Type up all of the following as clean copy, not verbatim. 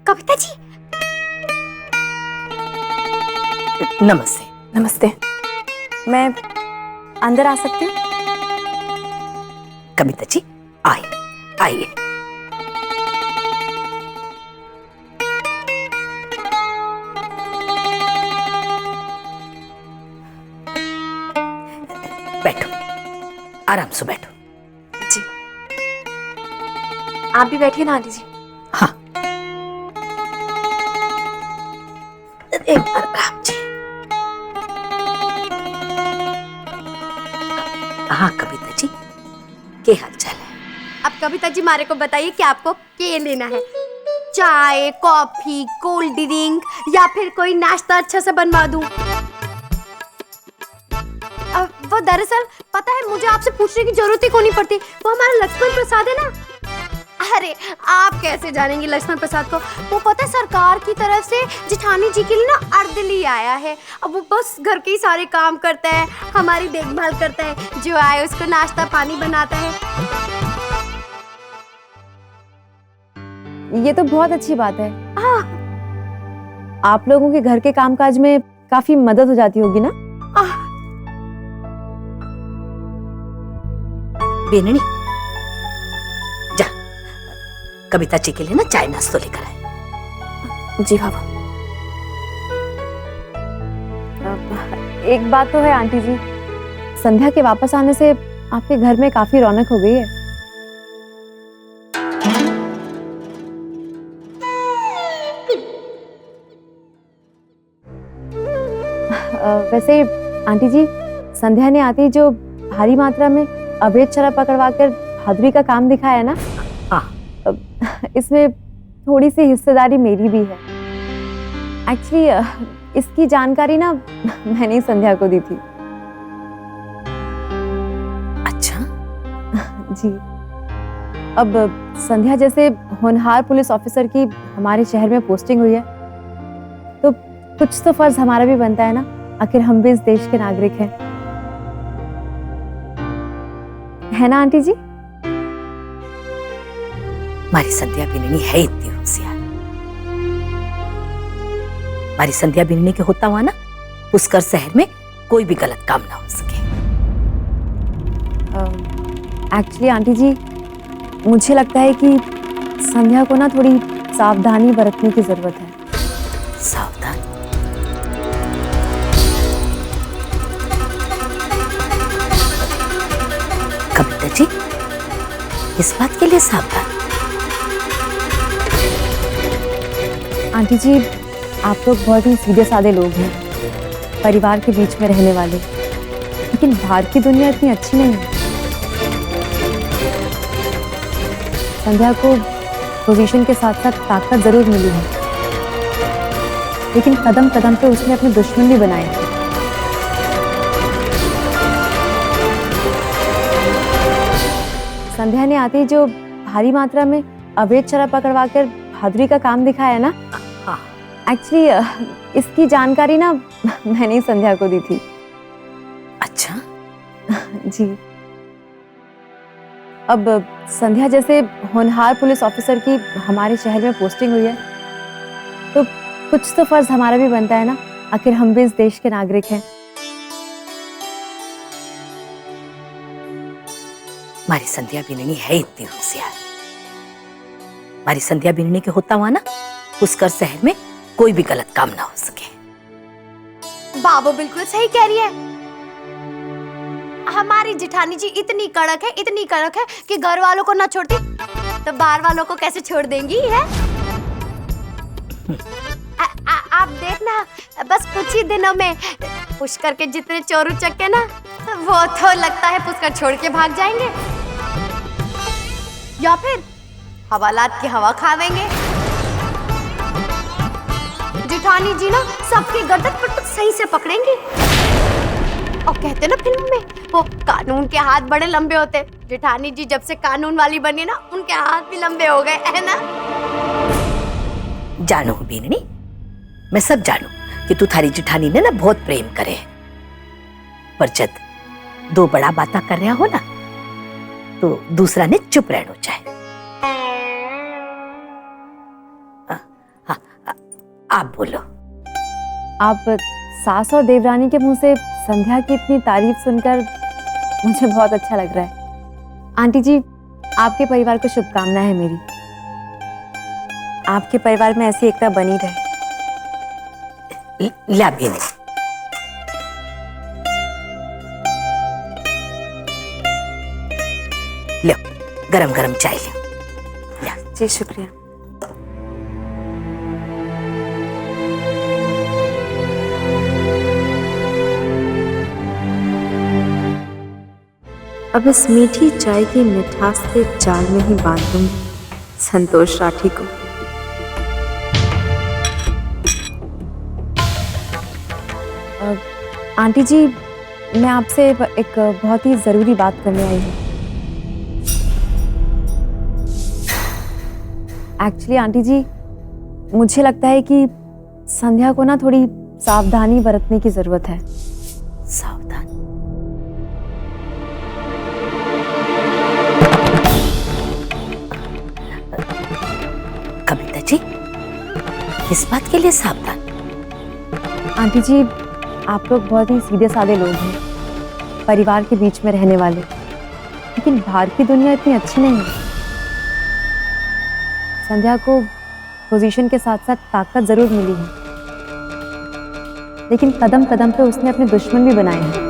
कविता जी। नमस्ते। नमस्ते, मैं अंदर आ सकती हूँ? कविता जी आइए आइए। बैठो, आराम से बैठो। जी। आप भी बैठिए ना आंटी जी। हाँ, एक बार आराम से। हाँ कविता जी, क्या हाल चाल है? अब कविता जी मारे को बताइए कि आपको क्या लेना है, चाय, कॉफी, कोल्ड ड्रिंक या फिर कोई नाश्ता अच्छा सा बनवा दूं? वो दरअसल पता है, मुझे आपसे पूछने की जरूरत ही को नहीं पड़ती, वो हमारा लक्ष्मण प्रसाद है ना। अरे आप कैसे जानेंगे लक्ष्मण प्रसाद को? वो पता है सरकार की तरफ से जेठानी जी के लिए ना अर्दली आया है। अब वो बस घर के ही सारे काम करता है, हमारी देखभाल करता है, जो आए उसको नाश्ता पानी बनाता है। ये तो बहुत अच्छी बात है। हाँ। आप लोगों के घर के कामकाज में काफी मदद हो जाती होगी ना? बेननी जा, कविता जी के लिए ना चाय नाश्ता लेकर आए। जी बाबा। एक बात तो है आंटी जी, संध्या के वापस आने से आपके घर में काफी रौनक हो गई है। वैसे आंटी जी, संध्या ने आती जो भारी मात्रा में अवैध शराब पकड़वाकर बहादुरी का काम दिखाया है ना, हाँ। इसमें थोड़ी सी हिस्सेदारी मेरी भी है। एक्चुअली इसकी जानकारी ना मैंने ही संध्या को दी थी। अच्छा। जी। अब संध्या जैसे होनहार पुलिस ऑफिसर की हमारे शहर में पोस्टिंग हुई है, तो कुछ तो फर्ज हमारा भी बनता है ना, आखिर हम भी इस देश के नागरिक हैं, है ना आंटी जी? हमारी संध्या बिननी है इतनी होशियार। हमारी संध्या बिननी के होता हुआ ना पुष्कर शहर में कोई भी गलत काम ना हो सके। एक्चुअली आंटी जी, मुझे लगता है कि संध्या को ना थोड़ी सावधानी बरतने की जरूरत है। सावधान? कविता जी, इस बात के लिए सावधान? आंटी जी, आप लोग बहुत ही सीधे साधे लोग हैं, परिवार के बीच में रहने वाले, लेकिन बाहर की दुनिया इतनी अच्छी नहीं है। संध्या को पोजीशन के साथ साथ ताकत जरूर मिली है, लेकिन कदम कदम पे उसने अपने दुश्मन भी बनाए हैं। संध्या ने आते ही जो भारी मात्रा में अवैध शराब पकड़वाकर बहादुरी का काम दिखाया है ना, एक्चुअली इसकी जानकारी ना मैंने ही संध्या को दी थी। अच्छा। जी। अब संध्या जैसे होनहार पुलिस ऑफिसर की हमारे शहर में पोस्टिंग हुई है, तो कुछ तो फर्ज हमारा भी बनता है ना, आखिर हम भी इस देश के नागरिक हैं। हमारी संध्या बिननी है इतनी होशियार। हमारी संध्या बिननी के होता हुआ ना पुष्कर शहर में कोई भी गलत काम ना हो सके। बाबू बिल्कुल सही कह रही है। हमारी जेठानी जी इतनी कड़क है कि घर वालों को ना छोड़ती तो बाहर वालों को कैसे छोड़ देंगी है? आप देखना, बस कुछ ही दिनों में पुष्कर के जितने चोरू चक्के ना, वो तो लगता है पुष्कर छोड़ के भाग जाएंगे, या फिर हवालात की हवा खावेंगे। जेठानी जी ना सबकी गर्दन पर सही से पकड़ेंगी। और कहते ना फिल्म में, वो कानून के हाथ बड़े लंबे होते। जेठानी जी जब से कानून वाली बनी ना, उनके हाथ भी लंबे हो गए, है ना? जानू बीननी, मैं सब जानू कि तू थारी जेठानी ने ना बहुत प्रेम करे, पर जब दो बड़ा बाता कर रहा हो ना, तो दूसरा ने चुप रहना चाहिए। आप बोलो। आप सास और देवरानी के मुंह से संध्या की इतनी तारीफ सुनकर मुझे बहुत अच्छा लग रहा है। आंटी जी, आपके परिवार को शुभकामनाएं है मेरी। आपके परिवार में ऐसी एकता बनी रहे। ला भी नहीं। लो गरम गरम चाय लो। जी शुक्रिया। अब इस मीठी चाय की मिठास के जाल में ही बांध दूंगी संतोष राठी को। आंटी जी, मैं आपसे एक बहुत ही जरूरी बात करने आई हूँ। एक्चुअली आंटी जी, मुझे लगता है कि संध्या को ना थोड़ी सावधानी बरतने की जरूरत है। सावधान? कविता जी, किस बात के लिए सावधान? आंटी जी, आप लोग बहुत ही सीधे साधे लोग हैं, परिवार के बीच में रहने वाले, लेकिन बाहर की दुनिया इतनी अच्छी नहीं है। संध्या को पोजीशन के साथ साथ ताकत जरूर मिली है, लेकिन कदम कदम पे उसने अपने दुश्मन भी बनाए हैं।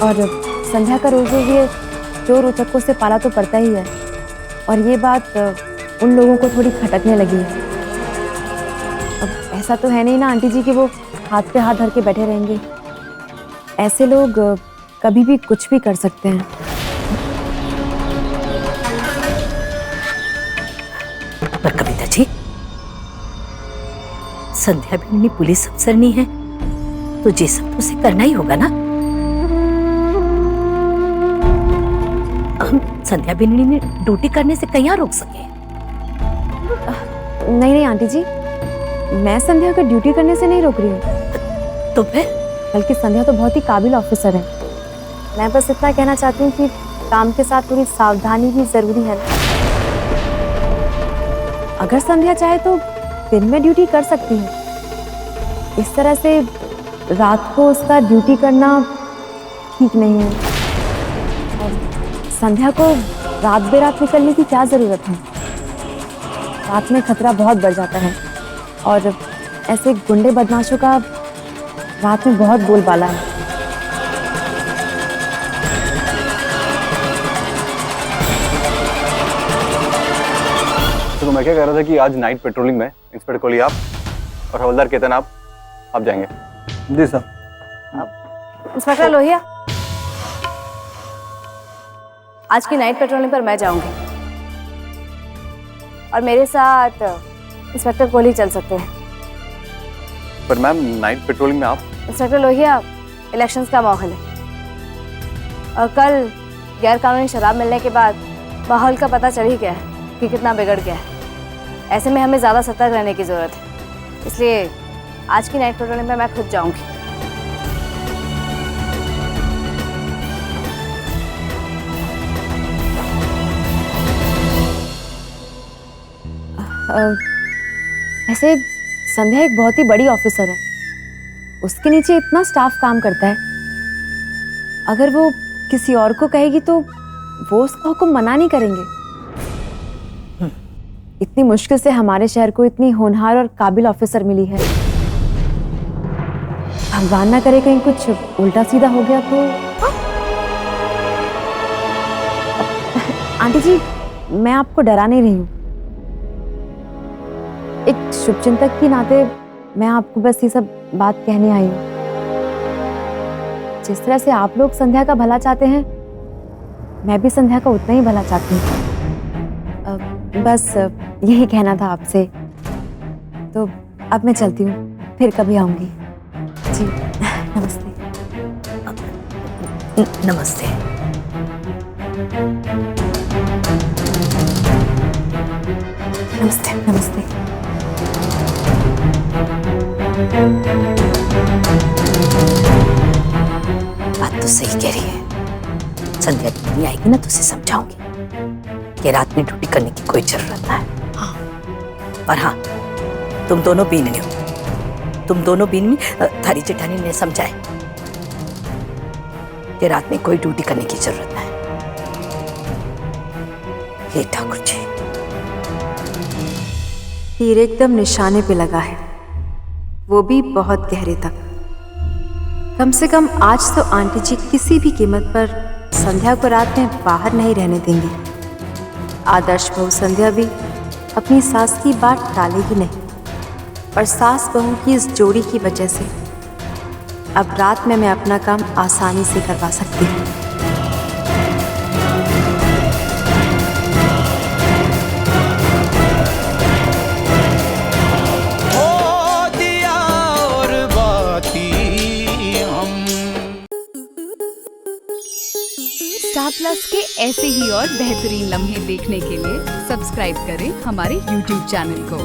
और संध्या का रोज रोज ये चोर उचक्कों से पाला तो पड़ता ही है, और ये बात उन लोगों को थोड़ी खटकने लगी है। अब ऐसा तो है नहीं ना आंटी जी कि वो हाथ पे हाथ धर के बैठे रहेंगे। ऐसे लोग कभी भी कुछ भी कर सकते हैं। पर कविता जी, संध्या भी पुलिस अफसर नहीं है, तो ये सब तो उसे करना ही होगा ना। हम संध्या बिन्नी ने ड्यूटी करने से कहीं रोक सके? नहीं नहीं आंटी जी, मैं संध्या को ड्यूटी करने से नहीं रोक रही हूँ। तो फिर? बल्कि संध्या तो बहुत ही काबिल ऑफिसर है। मैं बस इतना कहना चाहती हूँ कि काम के साथ थोड़ी सावधानी भी जरूरी है ना। अगर संध्या चाहे तो दिन में ड्यूटी कर सकती है। इस तरह से रात को उसका ड्यूटी करना ठीक नहीं है। और संध्या को रात बेरात निकलने की क्या जरूरत है? रात में खतरा बहुत बढ़ जाता है, और ऐसे गुंडे बदमाशों का रात में बहुत बोलबाला है। तो मैं क्या कह रहा था कि आज नाइट पेट्रोलिंग में इंस्पेक्टर कोहली आप और हवलदार केतन आप जाएंगे। जी सर। इंस्पेक्टर लोहिया, आज की नाइट पेट्रोलिंग पर मैं जाऊंगी और मेरे साथ इंस्पेक्टर कोहली चल सकते हैं। पर मैम, नाइट पेट्रोलिंग में आप? इंस्पेक्टर लोहिया, इलेक्शंस का माहौल है और कल गैरकानूनी शराब मिलने के बाद माहौल का पता चल ही गया है कि कितना बिगड़ गया है। ऐसे में हमें ज़्यादा सतर्क रहने की ज़रूरत है, इसलिए आज की नाइट पेट्रोलिंग में मैं खुद जाऊंगी। ऐसे संध्या एक बहुत ही बड़ी ऑफिसर है, उसके नीचे इतना स्टाफ काम करता है। अगर वो किसी और को कहेगी तो वो उसका हुक्म मना नहीं करेंगे। इतनी मुश्किल से हमारे शहर को इतनी होनहार और काबिल ऑफिसर मिली है। भगवान ना करे कहीं कुछ उल्टा सीधा हो गया तो। आंटी जी, मैं आपको डरा नहीं रही हूँ। एक शुभचिंतक के नाते मैं आपको बस ये सब बात कहने आई हूँ। जिस तरह से आप लोग संध्या का भला चाहते हैं, मैं भी संध्या का उतना ही भला चाहती हूँ। बस यही कहना था आपसे। तो अब मैं चलती हूँ, फिर कभी आऊंगी। जी नमस्ते। नमस्ते। नमस्ते नमस्ते। बात तो सही कह रही है। संध्या नहीं आएगी ना तो उसे समझाऊंगी कि रात में ड्यूटी करने की कोई जरूरत ना है। और हाँ, तुम दोनों बीननी हो, तुम दोनों बीननी। थारी जेठानी ने समझाए कि रात में कोई ड्यूटी करने की जरूरत है। ये ठाकुर जी, तीर एकदम निशाने पे लगा है, वो भी बहुत गहरे तक। कम से कम आज तो आंटी जी किसी भी कीमत पर संध्या को रात में बाहर नहीं रहने देंगी। आदर्श बहू संध्या भी अपनी सास की बात टालेगी नहीं, और सास बहू की इस जोड़ी की वजह से अब रात में मैं अपना काम आसानी से करवा सकती हूँ। स्टार प्लस के ऐसे ही और बेहतरीन लम्हे देखने के लिए सब्सक्राइब करें हमारे YouTube चैनल को।